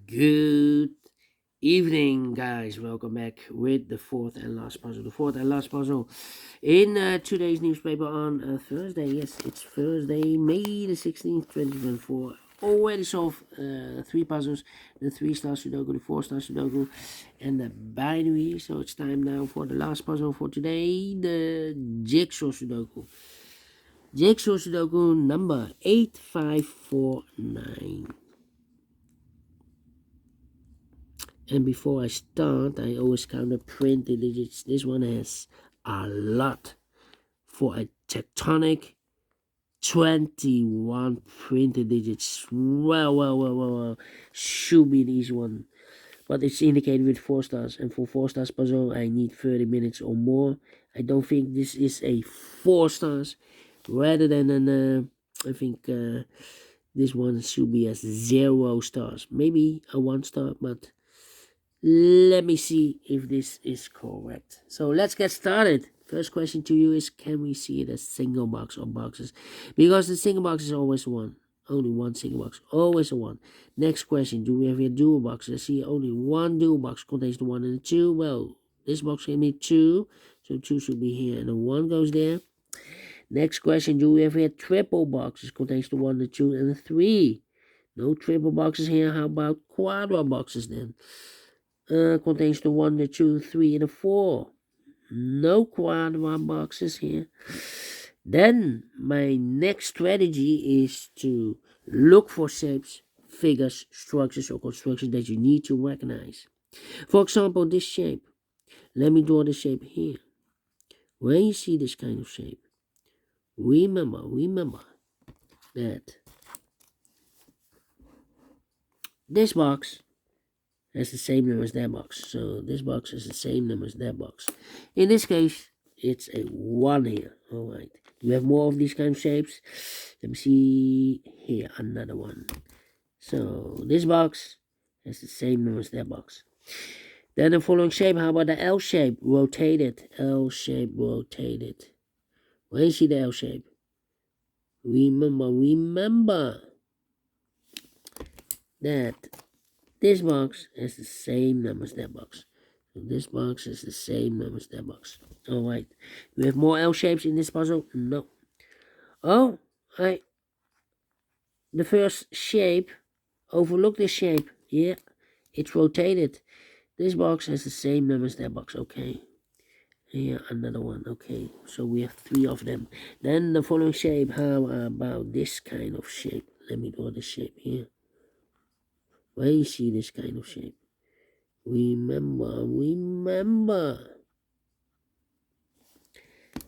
Good evening, guys. Welcome back with the fourth and last puzzle. The fourth and last puzzle in today's newspaper on Thursday. Yes, it's Thursday, May the 16th, 2024. Already solved three puzzles: the 3-star Sudoku, the 4-star Sudoku, and the binary. So it's time now for the last puzzle for today: the Jigsaw Sudoku. Jigsaw Sudoku number 8549. And before I start, I always count the printed digits. This one has a lot for a Tectonic 21 printed digits. Well. Should be an easy one. But it's indicated with 4 stars. And for 4 stars puzzle, I need 30 minutes or more. I don't think this is a 4 stars. Rather than I think this one should be a 0 stars. Maybe a 1 star, but let me see if this is correct. So let's get started. First question to you is, can we see it as single box or boxes? Because the single box is always one. Only one single box. Always a one. Next question, do we have here dual boxes? I see only one dual box contains the 1 and the 2. Well, this box can be 2. So 2 should be here and the 1 goes there. Next question, do we have here triple boxes? Contains the 1, the 2 and the 3. No triple boxes here. How about quadra boxes then? Contains the 1, the 2, 3, and the 4. No quadra boxes here. Then my next strategy is to look for shapes, figures, structures, or constructions that you need to recognize. For example, this shape. Let me draw the shape here. When you see this kind of shape, remember that this box has the same number as that box. So this box is the same number as that box. In this case, it's a 1 here. Alright. Do we have more of these kind of shapes? Let me see here. Another one. So this box has the same number as that box. Then the following shape. How about the L shape? Rotated. L shape rotated. When you see the L shape, remember that this box has the same number as that box. So this box is the same number as that box. Alright. Do we have more L shapes in this puzzle? No. Oh, the first shape, overlook this shape. Yeah, it's rotated. This box has the same number as that box. Okay. Here, another one. Okay, so we have 3 of them. Then the following shape. How about this kind of shape? Let me draw the shape here. Where you see this kind of shape, remember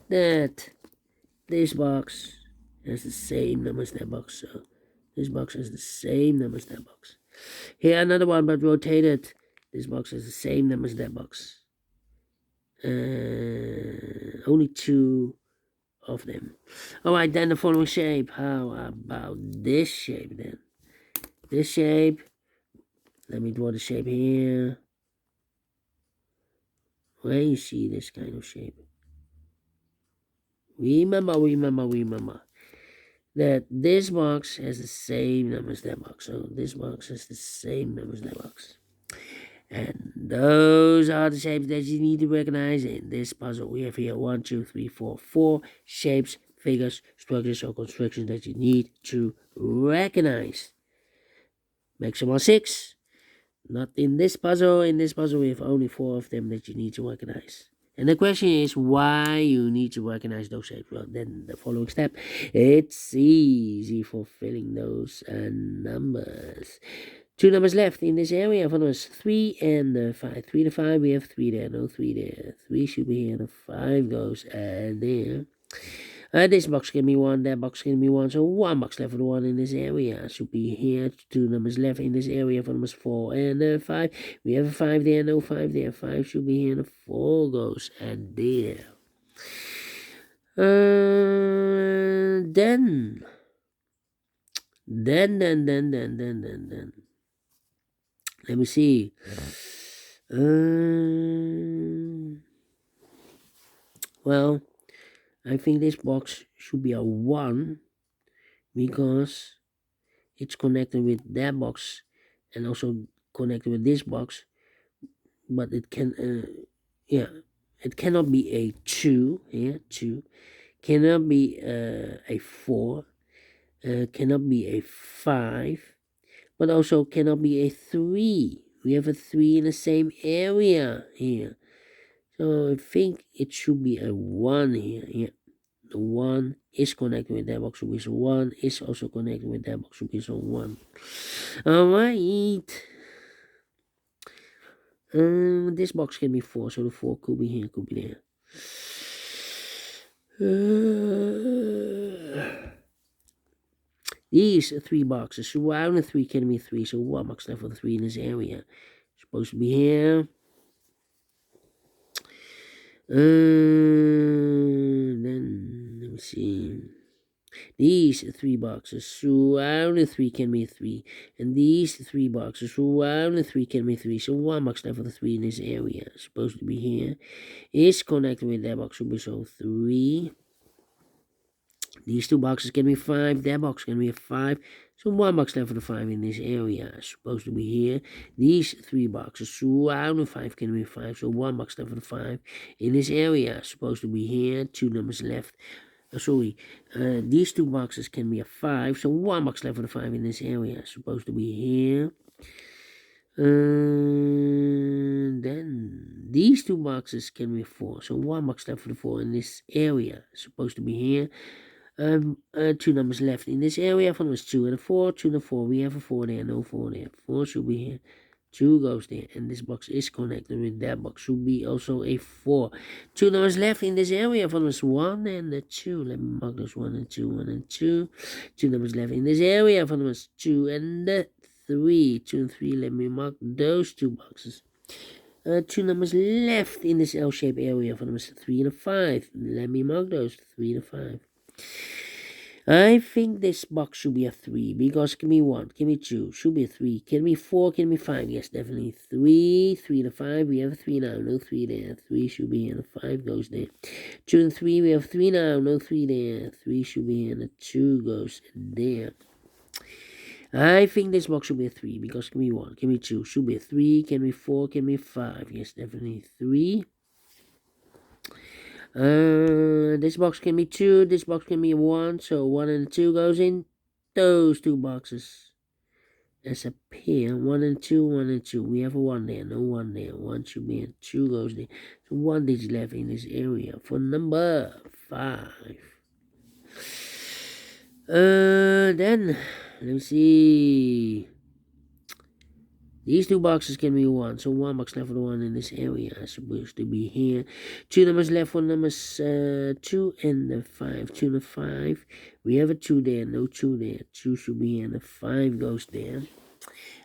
that this box has the same number as that box. So this box has the same number as that box. Here another one, but rotated. This box has the same number as that box. Only 2 of them. Alright, then the following shape. How about this shape then? This shape. Let me draw the shape here. Where you see this kind of shape, remember that this box has the same number as that box. So this box has the same number as that box. And those are the shapes that you need to recognize in this puzzle. We have here 1, 2, 3, 4 shapes, figures, structures, or constructions that you need to recognize. Maximum 6. Not in this puzzle. In this puzzle, we have only 4 of them that you need to recognize. And the question is why you need to recognize those shapes. Well, then the following step, it's easy for filling those numbers. 2 numbers left in this area. For us, 3 and 5. 3 to 5, we have 3 there. No 3 there. 3 should be here. The 5 goes there. This box can be 1, that box can be 1, so 1 box left for the 1 in this area. Should be here. 2 numbers left in this area for numbers 4 and 5. We have a 5 there, no 5 there. 5 should be here, and the 4 goes and there. Then. Let me see. Well, I think this box should be a 1 because it's connected with that box and also connected with this box, but it can, it cannot be a 2 here, 2, cannot be a 4, cannot be a 5, but also cannot be a 3. We have a 3 in the same area here. So I think it should be a 1 here. Yeah. The 1 is connected with that box, should be so 1 is also connected with that box, should be so 1. Alright. This box can be 4, so the 4 could be here, could be there. These 3 boxes surrounding 3 can be 3, so 1 box left for the 3 in this area. Supposed to be here. Then let me see. These 3 boxes surrounding 3 can be 3, and these 3 boxes surrounding 3 can be 3. So 1 box left for the 3 in this area. Supposed to be here. Is connected with that box, should be so 3. These 2 boxes can be 5. That box can be a 5. So 1 box left for the 5 in this area. Supposed to be here. These 3 boxes surrounding 5 can be 5. So 1 box left for the 5 in this area. Supposed to be here. 2 numbers left. These 2 boxes can be a 5. So 1 box left for the 5 in this area. Supposed to be here. Then these 2 boxes can be 4. So 1 box left for the 4 in this area. Supposed to be here. 2 numbers left in this area. One was 2 and a 4. 2 and a 4. We have a 4 there, no 4 there. 4 should be here. 2 goes there, and this box is connected with that box. Should be also a 4. 2 numbers left in this area. One was 1 and a 2. Let me mark those 1 and 2, 1 and 2. 2 numbers left in this area. One was 2 and a 3. 2 and 3. Let me mark those 2 boxes. 2 numbers left in this L-shaped area. One was 3 and a 5. Let me mark those 3 and a 5. I think this box should be a 3, because can be 1, can be 2, should be a 3, can be 4, can be 5, yes, definitely 3, 3 to 5, we have a 3 now, no 3 there, 3 should be here, and a 5 goes there, 2 and 3, we have 3 now, no 3 there, 3 should be here, and a 2 goes there. I think this box should be a 3, because can be 1, can be 2, should be a 3, can be 4, can be 5, yes, definitely 3. This box can be 2, this box can be 1, so 1 and 2 goes in those 2 boxes as a pair. 1 and 2, 1 and 2. We have a 1 there, no 1 there. 1 should be in, 2 goes there. So 1 digit left in this area for number 5. Then let's see. These 2 boxes can be 1, so 1 box left for the 1 in this area is supposed to be here. 2 numbers left for numbers 2 and the 5. 2 and the 5. We have a 2 there, no 2 there. 2 should be here, and the 5 goes there.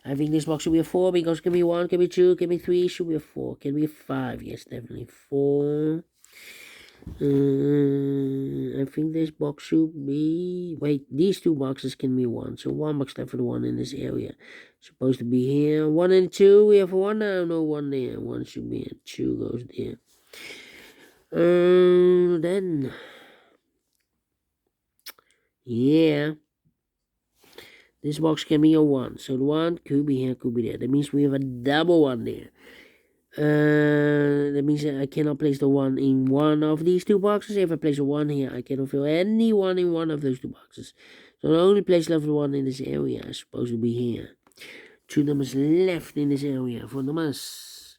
I think this box should be a 4, because it can be 1, can be 2, can be 3, should be a 4, can be a 5. Yes, definitely 4. I think this box should be... Wait, these 2 boxes can be 1. So 1 box left for the 1 in this area. Supposed to be here. 1 and 2. We have a 1 now. No 1 there. 1 should be here. 2 goes there. Then... Yeah. This box can be a 1. So the 1 could be here, could be there. That means we have a double 1 there. That means I cannot place the 1 in one of these 2 boxes. If I place a 1 here, I cannot fill any 1 in one of those 2 boxes. So the only place left for 1 in this area is supposed to be here. 2 numbers left in this area for numbers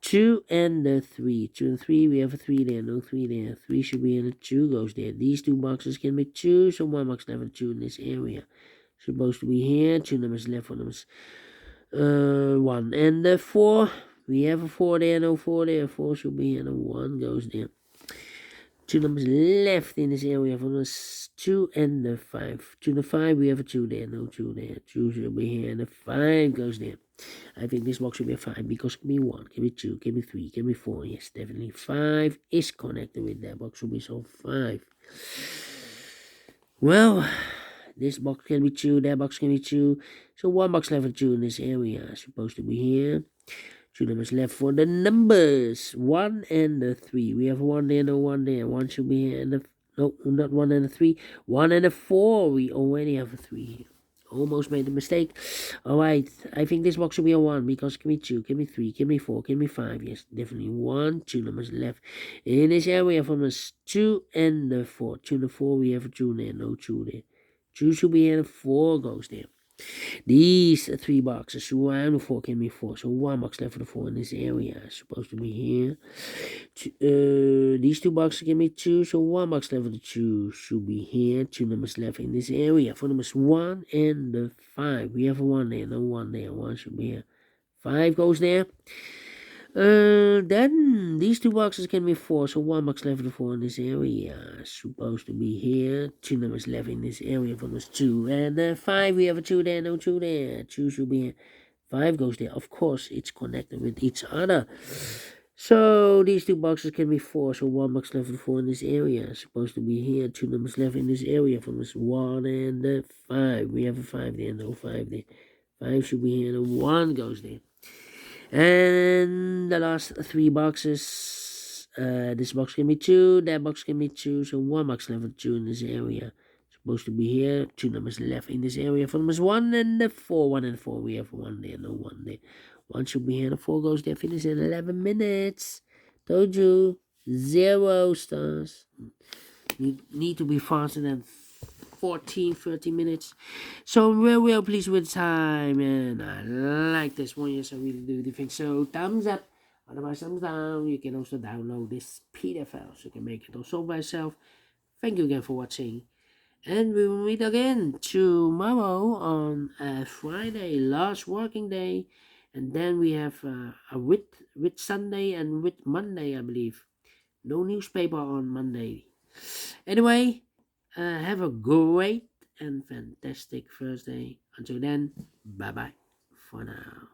2 and the 3. 2 and 3, we have a 3 there, no 3 there. 3 should be in, a 2 goes there. These 2 boxes can be 2, so 1 box left for 2 in this area. Supposed to be here. 2 numbers left for numbers 1 and the 4. We have a 4 there, no 4 there. 4 should be here, and a 1 goes there. 2 numbers left in this area for numbers 2 and the 5. 2 and the 5, we have a 2 there, no 2 there. 2 should be here, and the 5 goes there. I think this box should be a 5, because it can be 1, can be 2, can be 3, can be 4. Yes, definitely 5 is connected with that box, should be so 5. Well, this box can be 2, that box can be 2. So 1 box left for 2 in this area. Supposed to be here. 2 numbers left for the numbers 1 and the 3. We have 1 there, no 1 there. 1 should be here, and the... No, not 1 and a 3. 1 and a 4. We already have a 3 here. Almost made a mistake. Alright, I think this box should be a 1 because give me 2, give me 3, give me 4, give me 5. Yes, definitely 1, 2 numbers left. In this area from us 2 and the 4. 2 and the 4, we have a 2 there, no 2 there. 2 should be here, 4 goes there. These 3 boxes, 1 and 4 give me 4. So 1 box left for the 4 in this area. Supposed to be here. These 2 boxes give me 2, so 1 box left for the 2 should be here. 2 numbers left in this area. For numbers 1 and the 5. We have a 1 there, no 1 there. 1 should be here. 5 goes there. Then these 2 boxes can be 4, so 1 box left for the 4 in this area. Supposed to be here. 2 numbers left in this area for numbers 2 and 5. We have a 2 there, no 2 there. 2 should be here. 5 goes there. Of course, it's connected with each other. So these 2 boxes can be 4, so 1 box left for the 4 in this area. Supposed to be here. 2 numbers left in this area for numbers 1 and 5. We have a 5 there, no 5 there. 5 should be here, and 1 goes there. And the last 3 boxes, this box can be 2, that box can be 2, so 1 box left for 2 in this area. Supposed to be here, 2 numbers left in this area for numbers 1 and 4. 1 and 4, we have 1 there, no 1 there. 1 should be here, the 4 goes there, finish in 11 minutes. Told you, 0 stars. You need to be faster than 30 minutes. So I'm real pleased with time, and I like this one. Yes, I really do think so. Thumbs up, otherwise thumbs down. You can also download this PDF file so you can make it also by yourself. Thank you again for watching, and we will meet again tomorrow on Friday, last working day, and then we have a with Sunday and with Monday, I believe. No newspaper on Monday. Anyway, have a great and fantastic Thursday. Until then, bye bye for now.